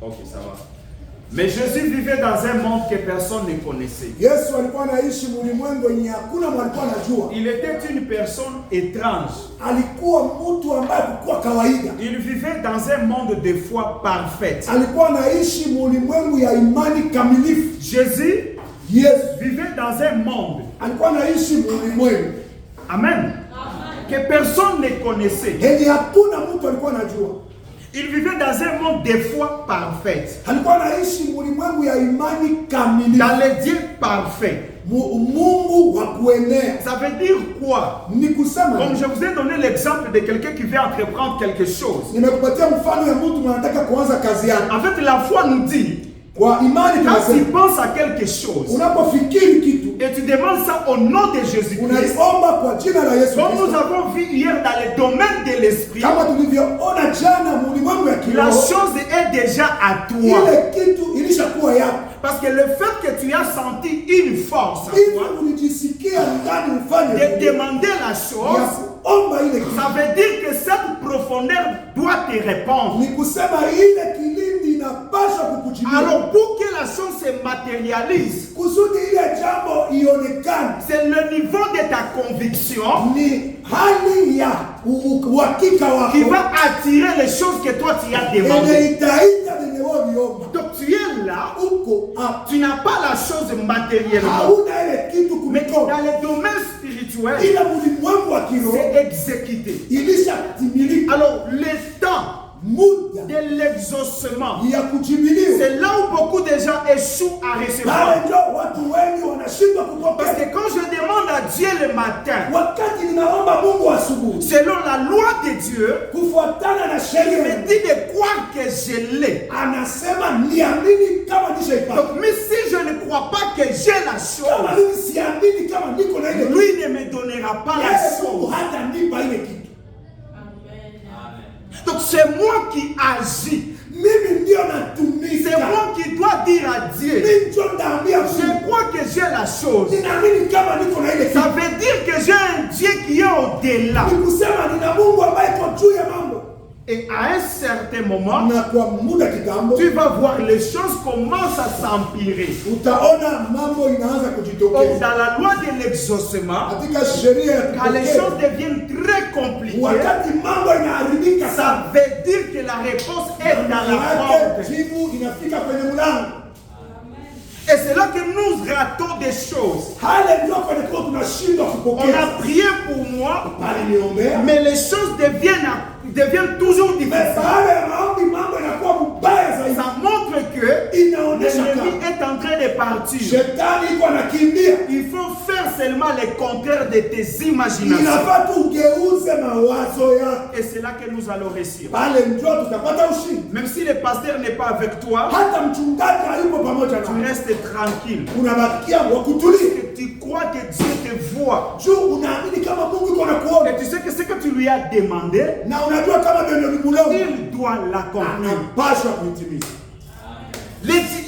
Ok, ça va. Mais Jésus vivait dans un monde que personne ne connaissait. Il était une personne étrange. Il vivait dans un monde de foi parfaite. Jésus vivait dans un monde. Amen. Que personne ne connaissait. Il vivait dans un monde de foi parfaite. Dans les dieux parfaits. Ça veut dire quoi? Comme je vous ai donné l'exemple de quelqu'un qui veut entreprendre quelque chose. En fait, la foi nous dit, quand tu penses à quelque chose et tu demandes ça au nom de Jésus-Christ, comme nous avons vu hier dans le domaine de l'esprit, la chose est déjà à toi. Parce que le fait que tu as senti une force en toi de demander la chose, ça veut dire que cette profondeur doit te répondre. Alors pour que la chose se matérialise, c'est le niveau de ta conviction qui va attirer les choses que toi tu as demandées. Donc tu es là, tu n'as pas la chose matériellement, mais dans le domaine spirituel, c'est exécuté. Alors le temps de l'exaucement, c'est là où beaucoup de gens échouent à recevoir. Parce que quand je demande à Dieu le matin, selon la loi de Dieu, il me dit de croire que je l'ai. Donc mais si je ne crois pas que j'ai la chose, lui ne me donnera pas la chose. Donc c'est moi qui agis. C'est moi qui dois dire à Dieu, je crois que j'ai la chose. Ça veut dire que j'ai un Dieu qui est au-delà. Et à un certain moment, tu vas voir les choses commencent à s'empirer. Dans la loi de l'exaucement, quand les choses deviennent très compliquées, ça veut dire que la réponse est dans la porte. Et c'est là que nous ratons des choses. On a prié pour moi, mais les choses deviennent toujours difficiles. Ça montre que l'ennemi est en train de partir. Il faut faire seulement le contraire de tes imaginations. Et c'est là que nous allons réussir. Même si le pasteur n'est pas avec toi, tu restes tranquille. Tu crois que Dieu te voit. Et tu sais que ce que tu lui as demandé, il doit l'accomplir.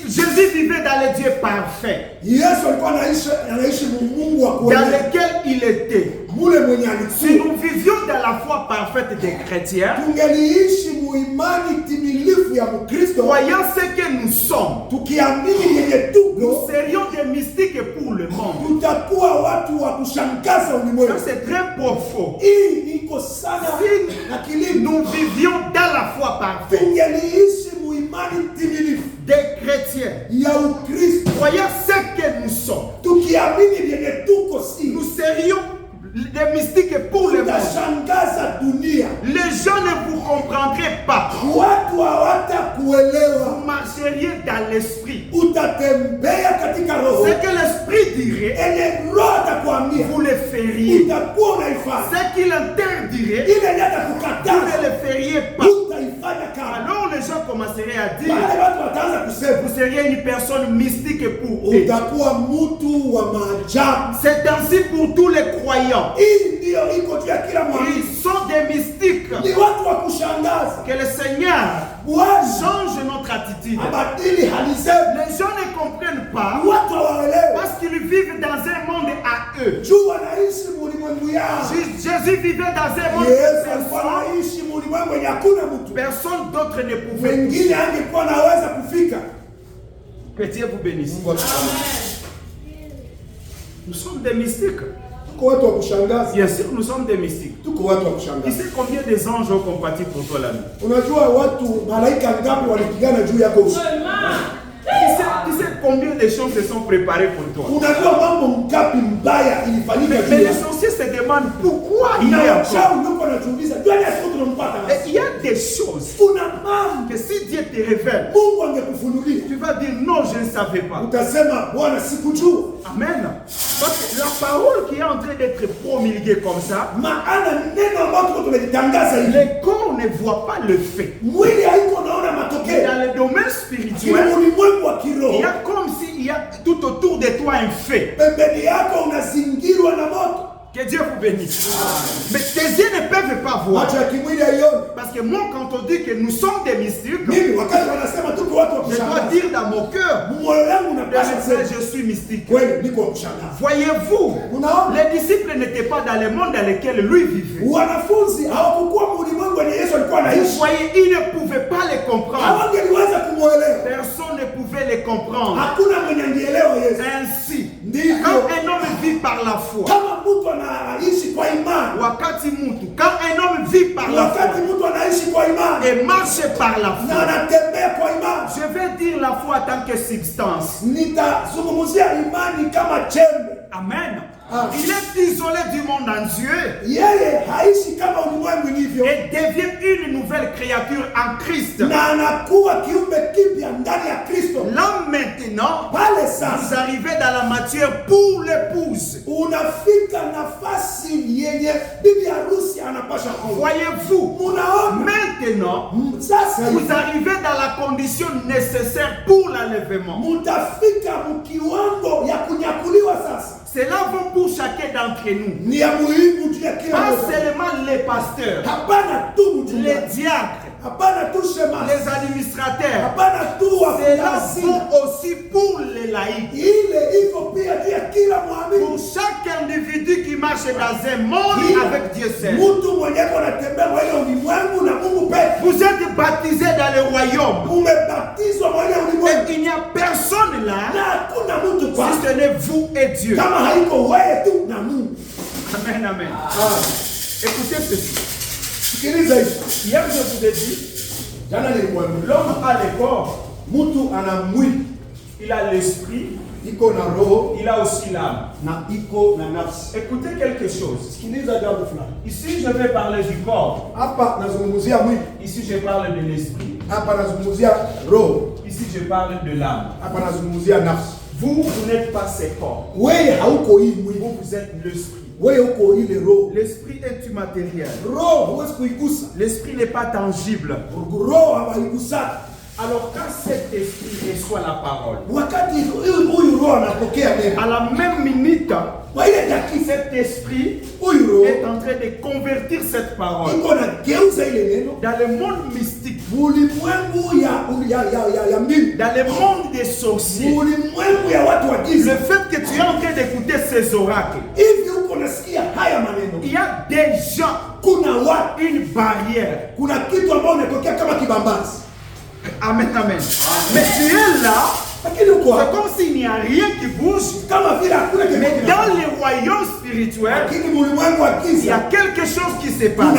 Jésus vivait dans les dieux parfaits, dans lesquels il était. Si nous vivions dans la foi parfaite des chrétiens, voyant ce que nous sommes, nous serions des mystiques pour le monde. C'est très profond. Si nous vivions dans la foi parfaite des chrétiens, voyant ce que nous sommes, nous serions des mystiques pour le monde. Les gens ne vous comprendraient pas. Vous marcheriez dans l'esprit. Ce que l'esprit dirait, vous le feriez. Ce qu'il interdirait, vous ne le feriez pas. Alors les gens commenceraient à dire, vous seriez une personne mystique pour eux. C'est ainsi pour tous les croyants. Ils sont des mystiques. Que le Seigneur change notre attitude. Les gens ne comprennent pas parce qu'ils vivent dans un monde à eux. Jésus vivait dans un monde personne d'autre ne pouvait toucher. Que Dieu vous bénisse. Nous sommes des mystiques. Bien sûr, nous sommes des mystiques. Tu sais combien des anges ont combattu pour toi la nuit? Tu sais combien de choses se sont préparées pour toi? Mais les sorciers se demandent pourquoi il y a il y a des choses que si Dieu te révèle, tu vas dire non, je ne savais pas. Amen. Parce que la parole qui est en train d'être promulguée comme ça, les corps ne voient pas le fait. Mais dans le domaine spirituel, il y a comme s'il y a tout autour de toi un fait. Que Dieu vous bénisse. Mais tes yeux ne peuvent pas voir. Parce que moi, quand on dit que nous sommes des mystiques, je dois dire dans mon cœur, je suis mystique. Voyez-vous, les disciples n'étaient pas dans le monde dans lequel lui vivait. Vous voyez, ils ne pouvaient pas les comprendre. Personne ne pouvait les comprendre. Ainsi, quand un homme vit par la foi, quand un homme vit par la foi et marche par la foi, je vais dire la foi en tant que substance. Amen. Il est isolé du monde entier et devient une nouvelle créature en Christ. Là maintenant, vous arrivez dans la matière pour l'épouse. Voyez-vous, maintenant, vous arrivez dans la condition nécessaire pour l'enlèvement. Cela vaut pour chacun d'entre nous. Pas seulement les pasteurs, les diacres, les administrateurs. Cela vaut aussi pour les laïcs. Pour chaque individu qui marche dans un monde avec Dieu seul. Vous êtes baptisés dans le royaume. Et il n'y a personne là si ce n'est vous et Dieu. Amen, amen. Écoutez ceci. Hier, je vous ai dit, l'homme a le corps, il a l'esprit, il a aussi l'âme. Écoutez quelque chose. Ici, je vais parler du corps. Ici, je parle de l'esprit. Ici, je parle de l'âme. Vous n'êtes pas ces corps. Vous êtes l'esprit. L'esprit est immatériel. L'esprit n'est pas tangible. Alors quand cet esprit reçoit la parole, à la même minute, cet esprit est en train de convertir cette parole dans le monde mystique, dans le monde des sorciers. Le fait que tu es en train d'écouter ces oracles, il y a déjà une barrière. Amen, amen. Mais tu es là, c'est comme s'il n'y a rien qui bouge. Mais dans les royaumes spirituels, il y a quelque chose qui se passe.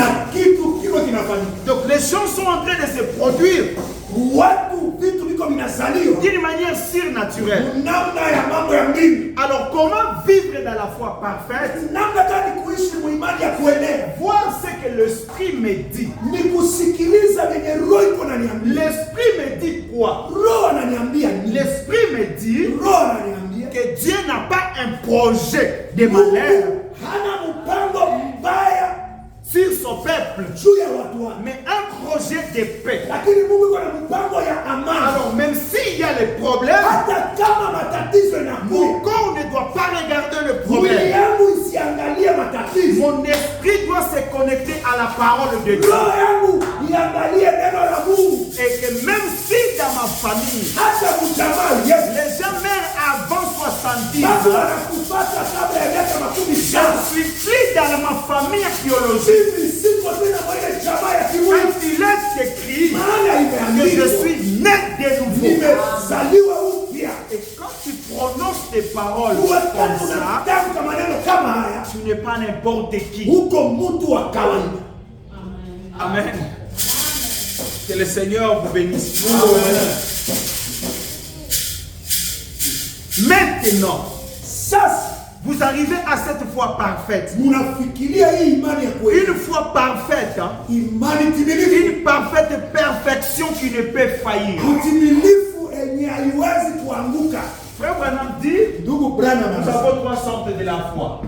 Donc les choses sont en train de se produire d'une manière surnaturelle. Alors comment vivre dans la foi parfaite? Voir ce que l'esprit me dit. L'esprit me dit quoi? L'esprit me dit que Dieu n'a pas un projet de malheur sur son peuple, mais un projet de paix. Alors même s'il y a les problèmes, mon corps ne doit pas regarder le problème. Mon esprit doit se connecter à la parole de Dieu. Et que même si dans ma famille, les gens meurent avant 60 70 ans, je suis plus dans ma famille biologique. Quand il est écrit que je suis né de nouveau. Et quand tu prononces tes paroles comme ça, tu n'es pas n'importe qui. Amen. Que le Seigneur vous bénisse. Maintenant, vous arrivez à cette foi parfaite. Une foi parfaite. Une parfaite perfection qui ne peut faillir. Frère Branham dit, nous avons 3 sortes de la foi.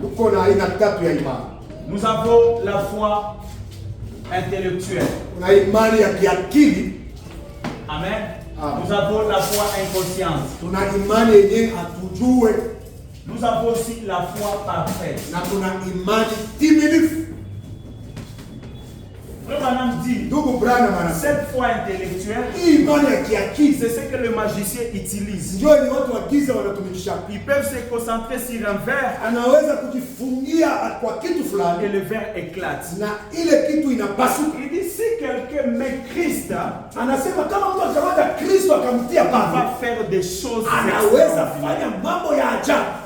Nous avons la foi intellectuelle. Amen. Nous avons la foi inconsciente. Nous avons aussi la foi parfaite. Frère Branham dit, cette foi intellectuelle, c'est ce que le magicien utilise. Ils peuvent se concentrer sur un verre et le verre éclate. Il dit, si quelqu'un met Christ, il va faire des choses extraordinaires.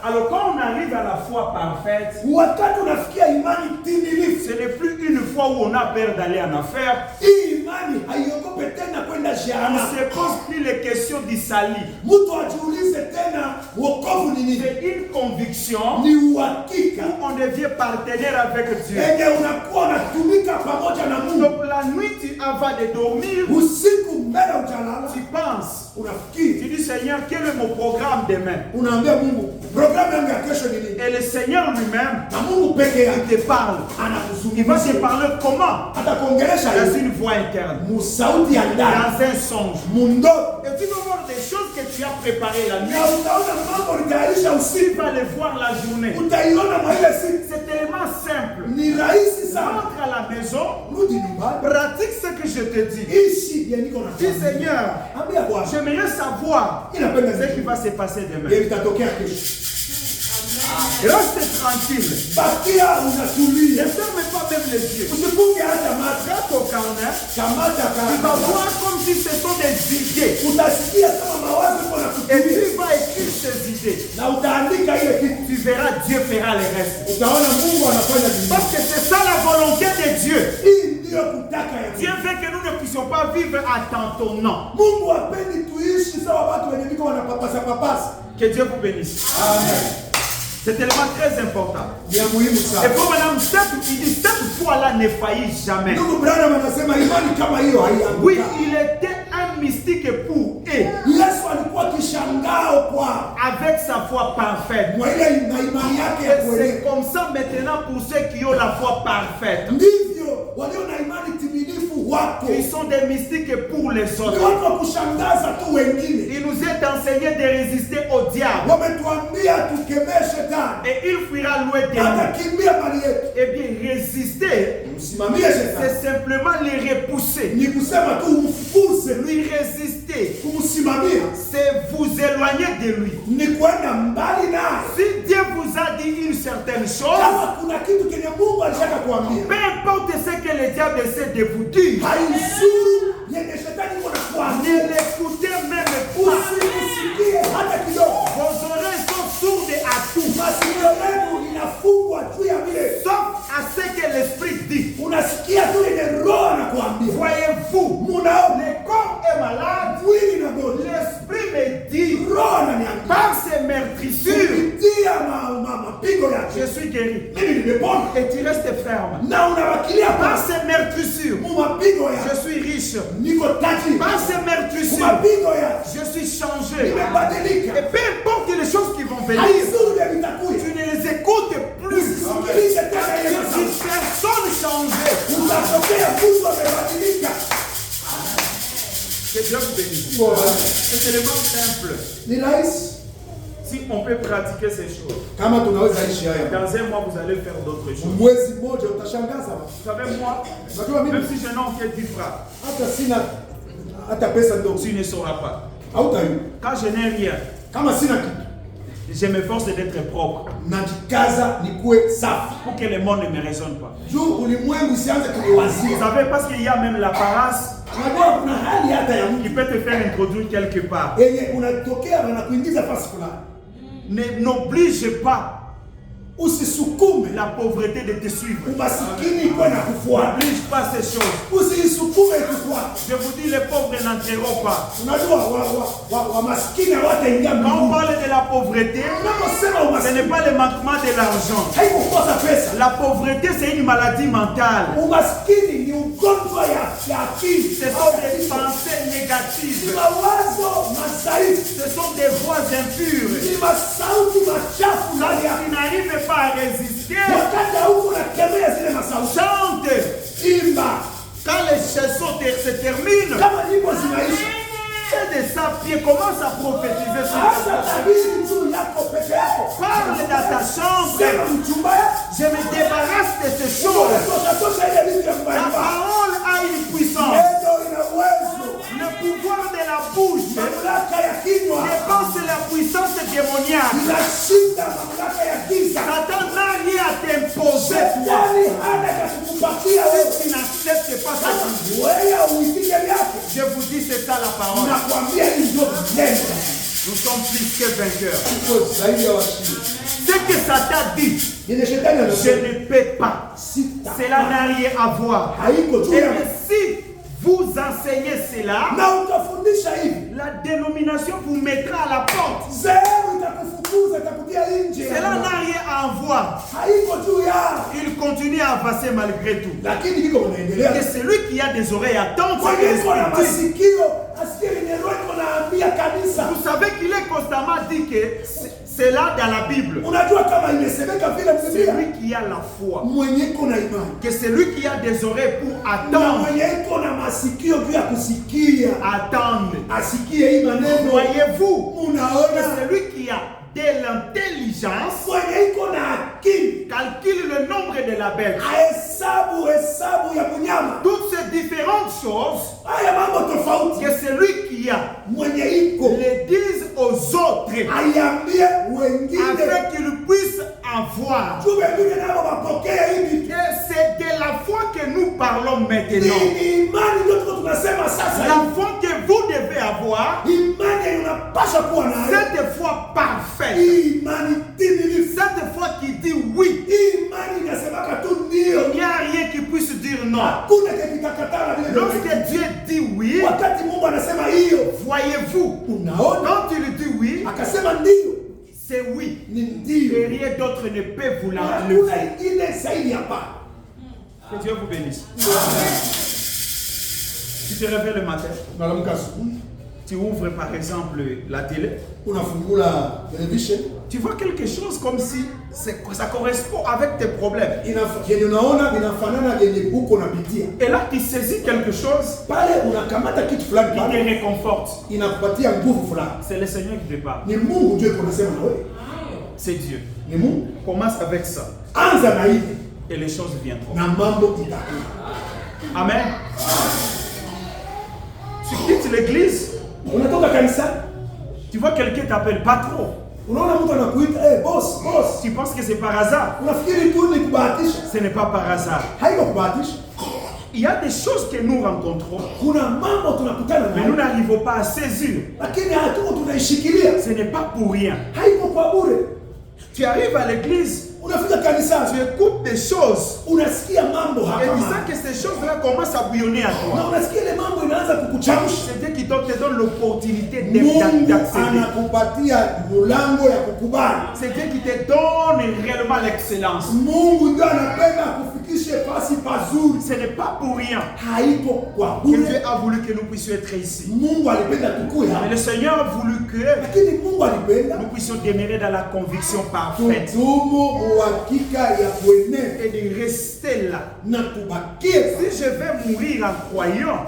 Alors quand on arrive à la foi parfaite, ce n'est plus une fois où on a peur d'aller en affaires. On ne se pose plus les questions du salut. C'est une conviction où on devient partenaire avec Dieu. Donc la nuit tu vas de dormir, tu penses, tu dis Seigneur, quel est mon programme demain? Et le Seigneur lui-même, il te parle. Il va te parler comment? Dans une voix interne, dans un songe. Et tu vas voir des choses que tu as préparées la nuit. Tu vas les voir la journée. C'est tellement simple. Rentre à la maison, pratique ce que je te dis. Dis Seigneur, j'aimerais savoir ce qui va se passer demain. Reste tranquille. Ne ferme pas même les yeux. Regarde au carnet. Tu vas voir comme si ce sont des idées. Et tu vas écrire ces idées. Tu verras, Dieu fera le reste. Parce que c'est ça la volonté de Dieu. Dieu veut que nous ne puissions pas vivre à tâtonnant. Que Dieu vous bénisse. Amen. C'est tellement très important. Et pour madame, il dit cette foi-là ne faillit jamais. Oui, il était un mystique pour eux. Avec sa foi parfaite. C'est comme ça maintenant pour ceux qui ont la foi parfaite. Ils sont des mystiques pour les autres. Il nous est enseigné de résister au diable. Et il fuira loin de nous. Eh bien, résister, c'est simplement les repousser. Lui résister, c'est vous éloigner de lui. Si Dieu vous a dit une certaine chose, peu importe ce que le diable essaie de vous dire, ne l'écoutez même pas. Vos oreilles sont sourdes à tout. Sauf à ce que l'esprit dit. Voyez-vous, le corps est malade. L'esprit me dit, par ces meurtrissures, je suis guéri. Et tu restes ferme. Par ces meurtrissures, je suis riche. Par ces meurtrissures, je suis changé. Et peu importe les choses qui vont venir, tu ne les écoutes plus. Tu dis personne changé. Que Dieu vous bénisse. C'est tellement simple. Si on peut pratiquer ces choses, dans un mois vous allez faire d'autres choses. Vous savez, moi, même si je n'ai que 10 francs, tu ne sauras pas. Quand je n'ai rien, Je m'efforce d'être propre. Pour que le monde ne me raisonne pas. Vous savez, parce qu'il y a même l'apparence qui peut te faire introduire quelque part. N'oblige pas la pauvreté de te suivre. N'oblige pas ces choses. Je vous dis, les pauvres n'entreront pas. Quand on parle de la pauvreté, ce n'est pas le manquement de l'argent. La pauvreté, c'est une maladie mentale. Ce sont des pensées négatives. Ce sont des voix impures. Tu n'arrives pas à résister. Chante. Quand les chansons se terminent, fais des sapiens, commence à prophétiser sur ta parle dans ta chambre. Je me débarrasse de ces choses. La parole a une puissance. Le pouvoir de la bouche dépense la puissance démoniaque. Satan n'a rien à t'imposer. Tu n'acceptes pas ça. Je vous dis, c'est ça la parole. Nous sommes plus que vainqueurs. Ce que Satan dit, je ne peux pas. Cela n'a rien à voir. Et si vous enseignez cela, la dénomination vous mettra à la porte. Cela n'a rien à voir. Il continue à avancer malgré tout. Et celui qui a des oreilles attentive, vous savez qu'il est constamment dit que c'est là dans la Bible. Celui qui a la foi, que celui qui a des oreilles pour attendre, voyez-vous, que celui qui a de l'intelligence calcule le nombre de la bête. Toutes ces différentes choses que celui qui a les dise aux autres afin qu'ils puissent avoir. Et c'est de la foi que nous parlons maintenant. La foi que vous devez avoir, cette foi parfaite. Cette foi qui dit oui. Il n'y a rien qui puisse dire non. Lorsque Dieu dit oui, voyez-vous, quand il dit oui, c'est oui. Et rien d'autre ne peut vous l'enlever. Que Dieu vous bénisse. Tu te réveilles le matin. Tu ouvres par exemple la télé. Tu vois quelque chose comme si ça correspond avec tes problèmes. Et là tu saisis quelque chose. Il te réconforte. C'est le Seigneur qui te parle. C'est Dieu. Commence avec ça. Et les choses viendront. Amen. Tu quittes l'église. Tu vois quelqu'un t'appelle patron. Tu penses que c'est par hasard. Ce n'est pas par hasard. Il y a des choses que nous rencontrons, mais nous n'arrivons pas à saisir. Ce n'est pas pour rien. Tu arrives à l'église, tu écoutes des choses, et tu sens que ces choses-là commencent à bouillonner à toi. C'est Dieu qui te donne l'opportunité d'accéder. C'est Dieu qui te donne réellement l'excellence. Ce n'est pas pour rien que Dieu a voulu que nous puissions être ici. Mais le Seigneur a voulu que nous puissions demeurer dans la conviction parfaite et de rester là. Si je vais mourir en croyant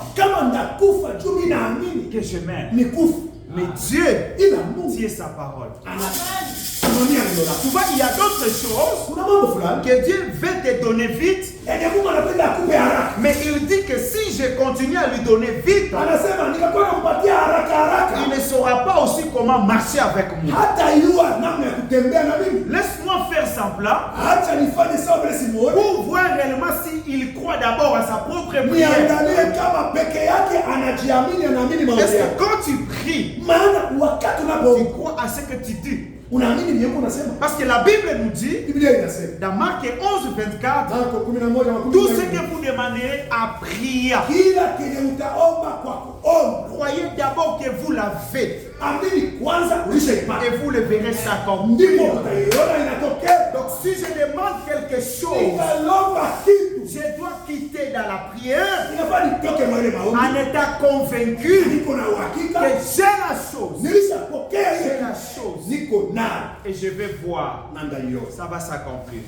que je meurs, mais Dieu tient sa parole. Tu vois, il y a d'autres choses que Dieu veut te donner vite, mais il dit que si je continue à lui donner vite, ils ne seront saura pas aussi comment marcher avec moi. Laisse-moi faire semblant pour voir réellement s'il croit d'abord à sa propre prière. Est-ce que quand tu pries, tu crois à ce que tu dis? Parce que la Bible nous dit, dans Marc 11, 24, tout ce que vous demanderez à prier, croyez d'abord que vous l'avez. Et vous le verrez s'accomplir. Donc si je demande quelque chose, je dois quitter dans la prière en étant convaincu que j'ai la chose. J'ai la chose. Et je vais voir. Ça va s'accomplir.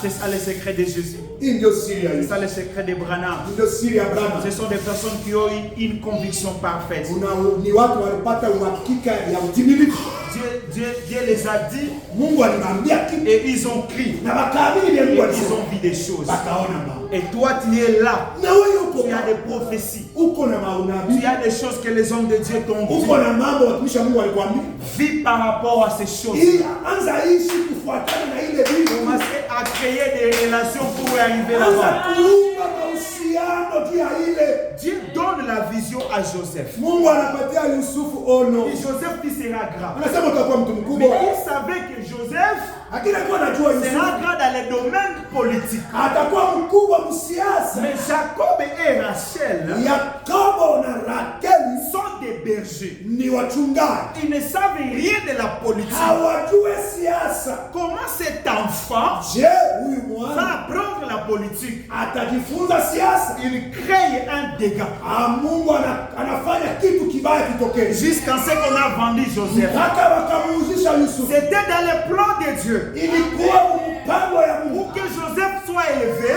C'est ça le secret de Jésus. C'est ça le secret de Branham. Ce sont des personnes qui ont une conviction parfaite. Dieu les a dit et ils ont crié. Et ils ont vu des choses. Et toi tu es là. Tu as des prophéties. Tu as des choses que les hommes de Dieu t'ont dit. Vis par rapport à ces choses. Commencez à créer des relations pour arriver là-bas. Dieu donne la vision à Joseph. Et Joseph qui sera grand. Mais il savait que Joseph sera grand dans les domaines politiques. Mais Jacob et Rachel sont des bergers. Ils ne savent rien de la politique. Comment cet enfant va apprendre la politique? Il crée un dégât. Jusqu'à ce qu'on a vendu Joseph. C'était dans le plan de Dieu. Pour que Joseph soit élevé,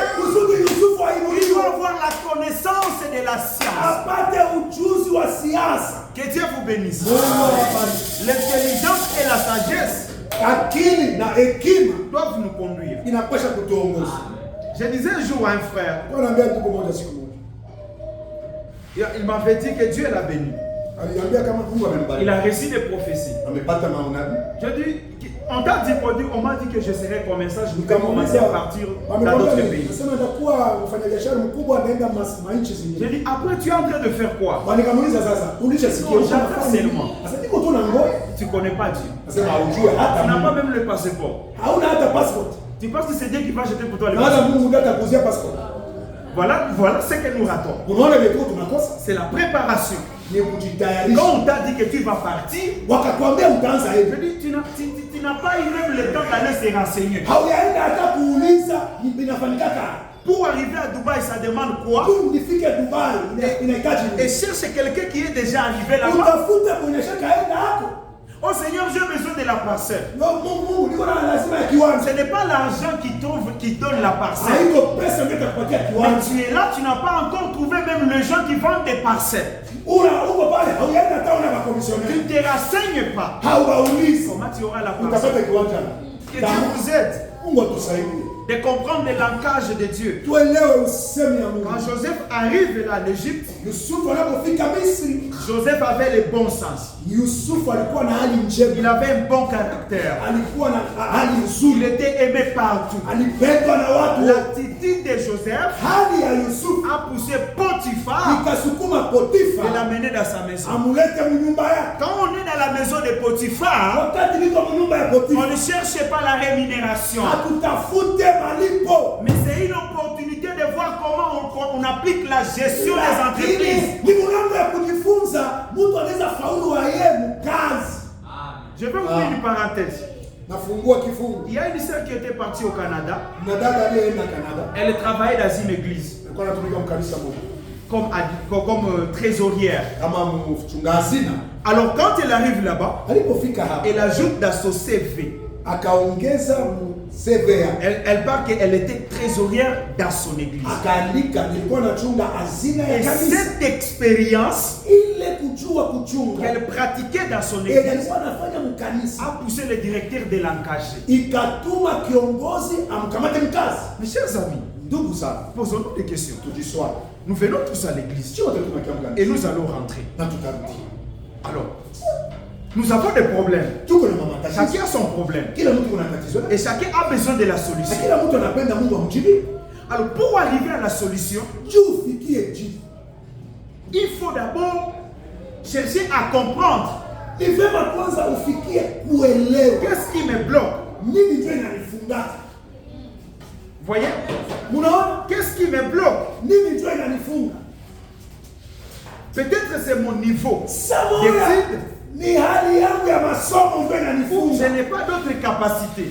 il doit avoir la connaissance de la science. Que Dieu vous bénisse. L'intelligence et la sagesse doivent nous conduire. Je disais un jour à un frère, il m'avait dit que Dieu l'a béni. Il a reçu des prophéties. Je dis, on t'a dit, on m'a dit que je serais commerçant, je voulais commencer à partir dans d'autres pays. J'ai dit, après tu es en train de faire quoi? J'attends seulement. Tu ne connais pas Dieu. Tu n'as pas même le passeport. Tu penses que c'est Dieu qui va jeter pour toi le passeport? Voilà ce que nous ratons. C'est la préparation. Quand on t'a dit que tu vas partir, je dis, tu n'as pas eu même le temps d'aller se renseigner. Pour arriver à Dubaï, ça demande quoi? Et cherche quelqu'un qui est déjà arrivé là-bas. Oh Seigneur, j'ai besoin de la parcelle. Ce n'est pas l'argent qui donne la parcelle. Mais tu es là, tu n'as pas encore trouvé même les gens qui vendent des parcelles. Tu ne te renseignes pas. Comment tu auras la parcelle? Que Dieu vous aide de comprendre le langage de Dieu. Quand Joseph arrive là en Égypte, Joseph avait le bon sens. Il avait un bon caractère. Il était aimé partout. L'attitude de Joseph a poussé Potiphar de l'amener dans sa maison. Quand on est dans la maison de Potiphar, on ne cherche pas la rémunération. Mais c'est une opportunité de voir comment on applique la gestion des entreprises. Je vais vous faire une parenthèse. Il y a une sœur qui était partie au Canada. Elle travaillait dans une église comme trésorière. Alors quand elle arrive là-bas, elle ajoute dans son CV. Elle parle qu'elle était trésorière dans son église. Et cette expérience qu'elle pratiquait dans son église a poussé le directeur de l'engager. Mes chers amis, posons-nous des questions. Nous venons tous à l'église et nous allons rentrer. Alors, Nous avons des problèmes. Chacun a son problème. Et chacun a besoin de la solution. Alors pour arriver à la solution, il faut d'abord chercher à comprendre. Qu'est-ce qui me bloque? Voyez? Qu'est-ce qui me bloque? Peut-être c'est mon niveau d'études. Je n'ai pas d'autres capacités.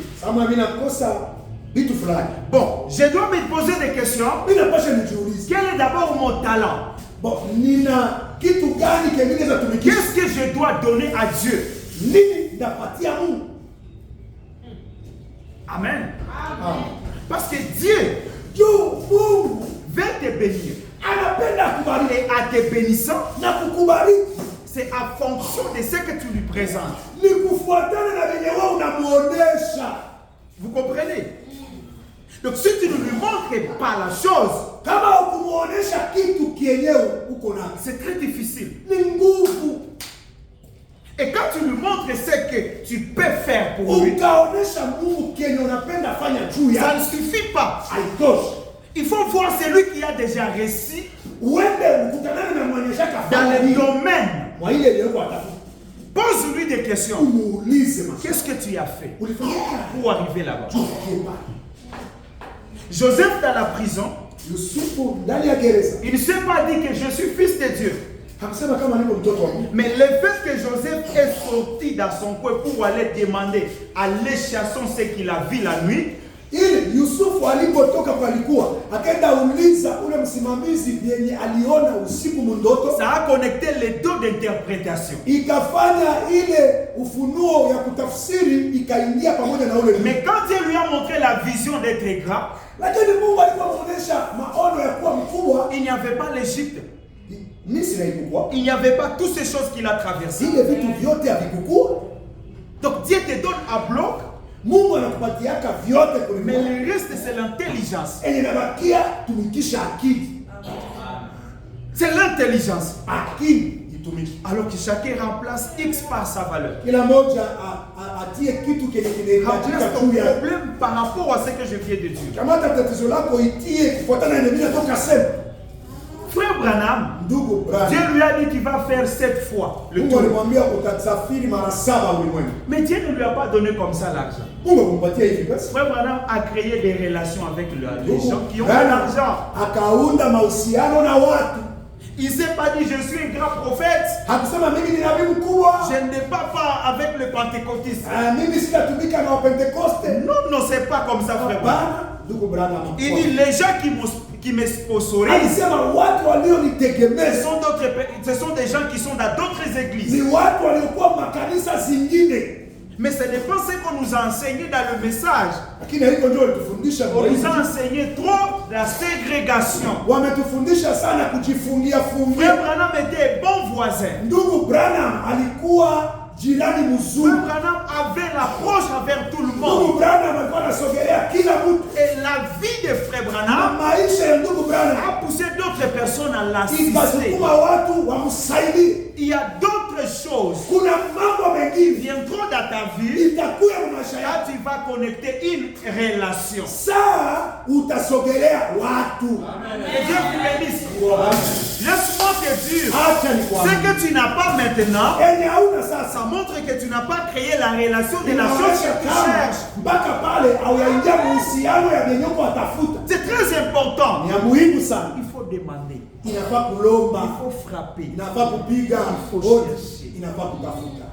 Bon, je dois me poser des questions. Quel est d'abord mon talent? Qu'est-ce que je dois donner à Dieu? Amen. Parce que Dieu veut te bénir. Et à te bénissant, c'est à fonction de ce que tu lui présentes. Vous comprenez? Donc si tu ne lui montres pas la chose, c'est très difficile. Et quand tu lui montres ce que tu peux faire pour lui, ça ne suffit pas. Il faut voir celui qui a déjà réussi dans le domaine. Pose-lui des questions. Qu'est-ce que tu as fait pour arriver là-bas? Joseph dans la prison, il ne s'est pas dit que je suis fils de Dieu. Mais le fait que Joseph est sorti dans son coin pour aller demander à l'échasson ce qu'il a vu la nuit, ça a connecté les deux d'interprétation. Mais quand Dieu lui a montré la vision d'être grand, il n'y avait pas l'Égypte. Il n'y avait pas toutes ces choses qu'il a traversées. Donc Dieu te donne un bloc. Mais le reste, c'est l'intelligence. C'est l'intelligence. Alors que chacun remplace X par sa valeur. Remplace ton problème par rapport à ce que je viens de dire. Frère Branham, Dieu lui a dit qu'il va faire 7 fois le tour. Mais Dieu ne lui a pas donné comme ça l'argent. Frère Branham a créé des relations avec les gens qui ont de l'argent. Il ne s'est pas dit je suis un grand prophète. Je ne débat pas avec le pentecôtiste. Non, c'est pas comme ça, frère Branham. Il dit les gens qui me sponsorisent, ce sont des gens qui sont dans d'autres églises. Mais ce n'est pas ce qu'on nous a enseigné dans le message. On nous a enseigné trop la ségrégation. Frère Branham était un bon voisin. Frère Branham avait l'approche envers tout le monde. Et la vie de Frère Branham a poussé d'autres personnes à l'assister. Il y a d'autres choses qui viendront dans ta vie quand tu vas connecter une relation. Et Dieu vous bénisse. Laisse-moi te dire, ce que tu n'as pas maintenant, ça montre que tu n'as pas créé la relation de la chose que tu cherches. C'est très important. Il faut demander. Il faut frapper. Il faut chercher.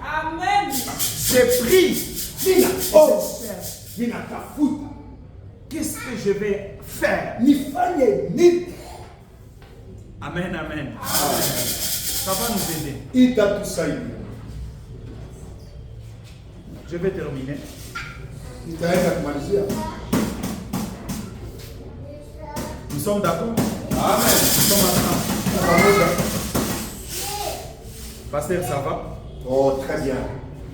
Amen. J'ai pris. Qu'est-ce que je vais faire? Amen, amen. Ça va nous aider. Je vais terminer. Nous sommes d'accord? Amen. Nous sommes ensemble. Pasteur, ça va? Oh, très bien.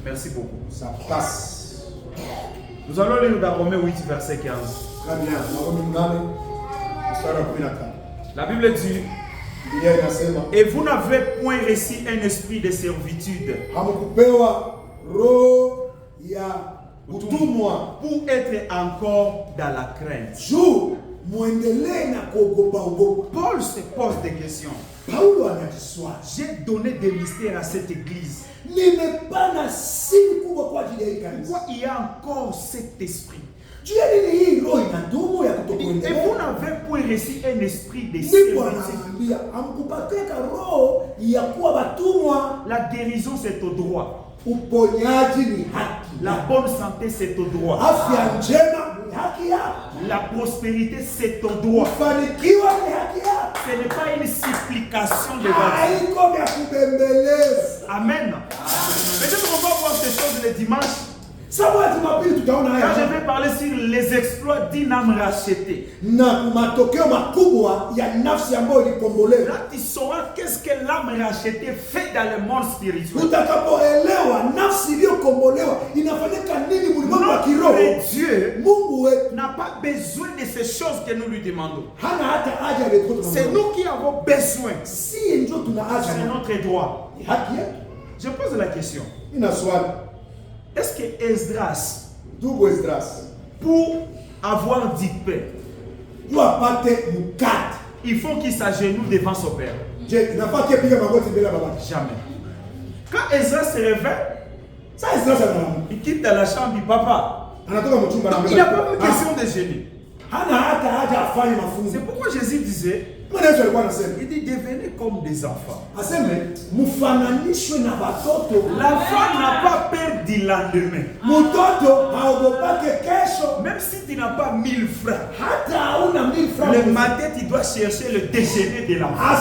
Merci beaucoup. Ça passe. Nous allons lire dans Romains 8, verset 15. Très bien. La Bible dit, Et vous n'avez point reçu un esprit de servitude pour être encore dans la crainte. Paul se pose des questions. J'ai donné des mystères à cette église. Pourquoi il y a encore cet esprit? Et vous n'avez point reçu un esprit de servitude. La guérison, c'est au droit. La bonne santé, c'est au droit. La prospérité, c'est au droit. Ce n'est pas une supplication de Dieu. Amen. Peut-être qu'on va voir ces choses le dimanche. Quand je vais parler sur les exploits d'une âme rachetée, là tu sauras qu'est-ce que l'âme rachetée fait dans le monde spirituel. Notre Dieu n'a pas besoin de ces choses que nous lui demandons. C'est nous qui avons besoin. C'est notre droit. Je pose la question. Est-ce que Esdras, pour avoir dit paix, il faut qu'il s'agenouille devant son père? Jamais. Quand Esdras se réveille, il quitte la chambre du papa. Il n'a pas une question de génie. C'est pourquoi Jésus disait, il dit devenez comme des enfants. L'enfant n'a pas peur du lendemain. Même si tu n'as pas 1000 francs, le matin tu dois chercher le déjeuner de l'enfant.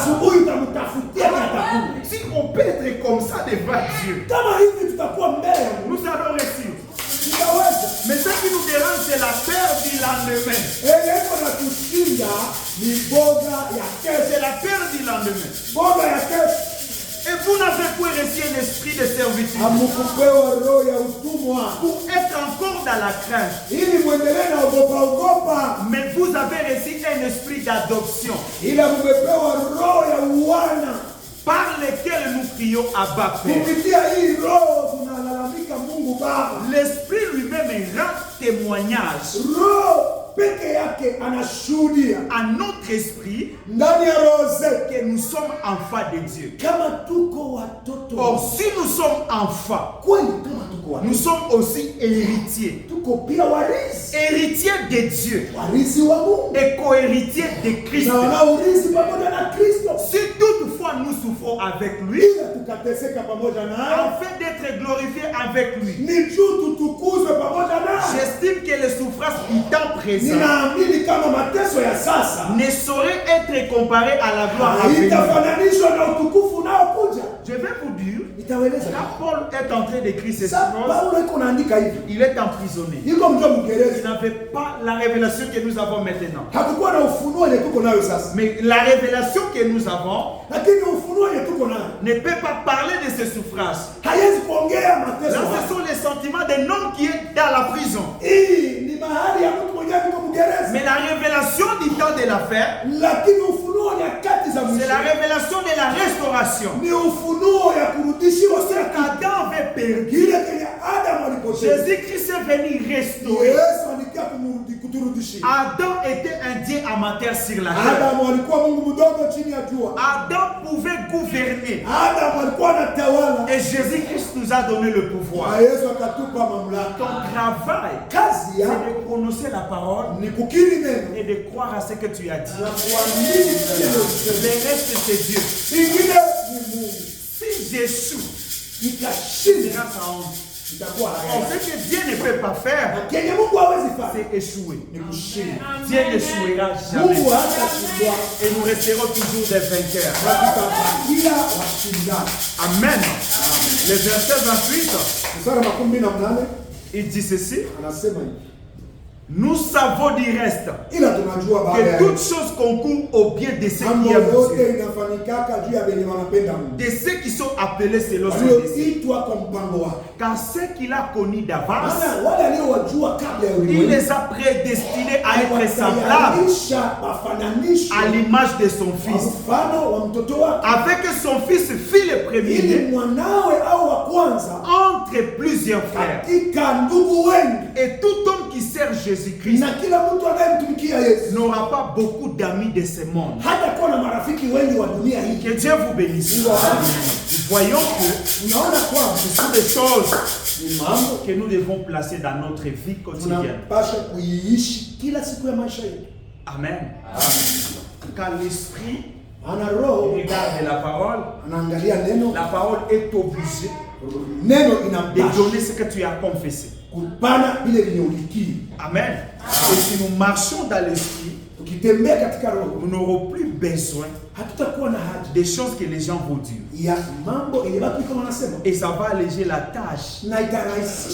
Si on peut être comme ça devant Dieu, nous allons réussir. Mais ce qui nous dérange, c'est la peur du lendemain. C'est la peur du lendemain. Et vous n'avez pas reçu un esprit de servitude pour être encore dans la crainte. Mais vous avez reçu un esprit d'adoption par lequel nous crions Abba Père. L'esprit lui-même rend témoignage à notre esprit que nous sommes enfants de Dieu. Or, si nous sommes enfants, nous sommes aussi héritiers. Héritiers de Dieu et co-héritiers de Christ. Si toutefois nous souffrons avec lui, afin d'être glorifiés avec lui, j'estime que les souffrances du temps présent ne sauraient être comparées à la gloire à venir. Je vais vous dire, quand Paul est en train d'écrire ces choses, il est emprisonné. Il n'avait pas la révélation que nous avons maintenant. Mais la révélation que nous avons ne peut pas parler de ses souffrances. Là, ce sont les sentiments d'un homme qui est dans la prison. Mais la révélation du temps de l'affaire, c'est la révélation de la restauration. Adam avait perdu. Jésus-Christ est venu restaurer. Adam était un Dieu amateur sur la terre. Adam pouvait gouverner. Et Jésus-Christ nous a donné le pouvoir. Ton travail, c'est de prononcer la parole et de croire à ce que tu as dit. Le reste, c'est Dieu. Si j'échoue, c'est grâce à honte. Ce que Dieu ne peut pas faire, c'est échouer. Dieu n'échouera jamais. Et nous resterons toujours des vainqueurs. Amen. Le verset 28, il dit ceci. Nous savons du reste que toutes choses concourent au bien de ceux qui aiment Dieu, de ceux qui sont appelés selon son dessein. Car ceux qu'il a connus d'avance, il les a prédestinés à être semblables à l'image de son Fils, afin que son Fils fît le premier entre plusieurs frères. Et tout homme qui sert Jésus-Christ n'aura pas beaucoup d'amis de ce monde. Que Dieu vous bénisse. Nous voyons que ce sont des choses que nous devons placer dans notre vie quotidienne. Amen. Car l'esprit regarde la parole est obligée de donner ce que tu as confessé. Amen. Et si nous marchons dans l'esprit, nous n'aurons plus besoin des choses que les gens vont dire. Et ça va alléger la tâche.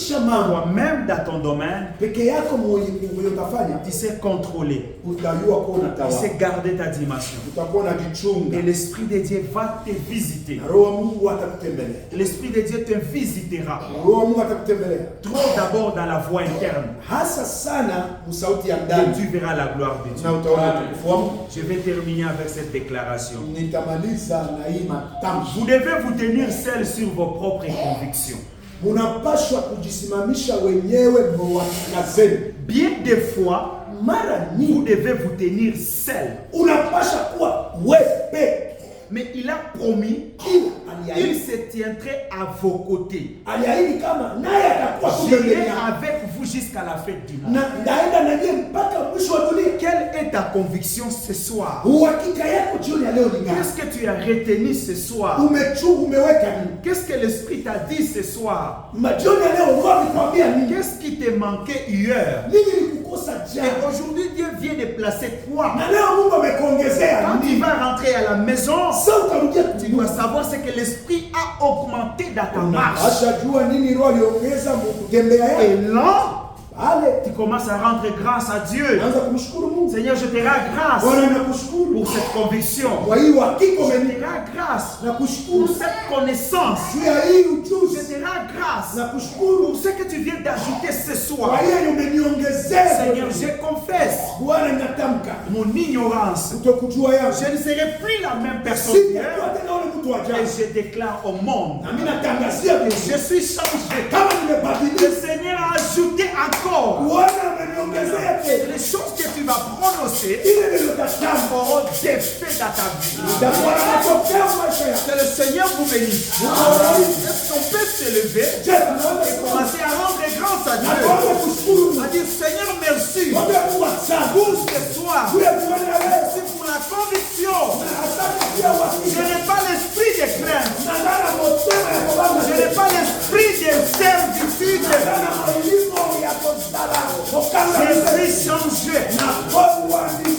Toi-même dans ton domaine, tu sais contrôler. Tu sais garder ta dimension. Et l'Esprit de Dieu va te visiter. L'Esprit de Dieu te visitera. Trop d'abord dans la voie interne. Et tu verras la gloire de Dieu. Je vais terminer avec cette déclaration. Vous devez vous tenir seul sur vos propres convictions. Bien des fois, vous devez vous tenir seul. Mais il a promis qu'il se tiendrait à vos côtés. J'irai avec vous jusqu'à la fête du monde. Quelle est ta conviction ce soir? Qu'est-ce que tu as retenu ce soir? Qu'est-ce que l'Esprit t'a dit ce soir? Qu'est-ce qui te manquait hier? Et aujourd'hui, Dieu vient de placer quoi? Quand tu vas rentrer à la maison, tu dois savoir ce que l'Esprit a augmenté dans ta marche. Et là, tu commences à rendre grâce à Dieu. Seigneur, je te rends grâce pour cette conviction. Je te rends grâce pour cette connaissance. Je te rends grâce pour ce que tu viens d'ajouter ce soir. Seigneur, je confesse mon ignorance. Je ne serai plus la même personne. Et je déclare au monde que je suis changé. Le Seigneur a ajouté encore les choses que tu vas prononcer auront des faits dans ta vie. Que le Seigneur vous bénisse. Est-ce qu'on peut s'élever et commencer à rendre grâce à Dieu? À dire Seigneur, merci pour ce soir. Merci pour la conviction. Je n'ai pas l'esprit de crainte. Je n'ai pas l'esprit de servitude. Je suis changé.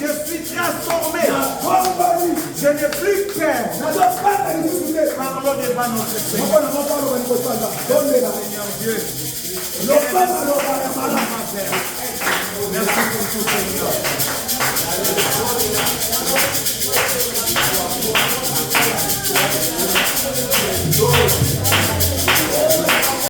Je suis transformé. Je n'ai plus peur. Parlons devant notre Seigneur. Seigneur Dieu. Merci pour tout, Seigneur.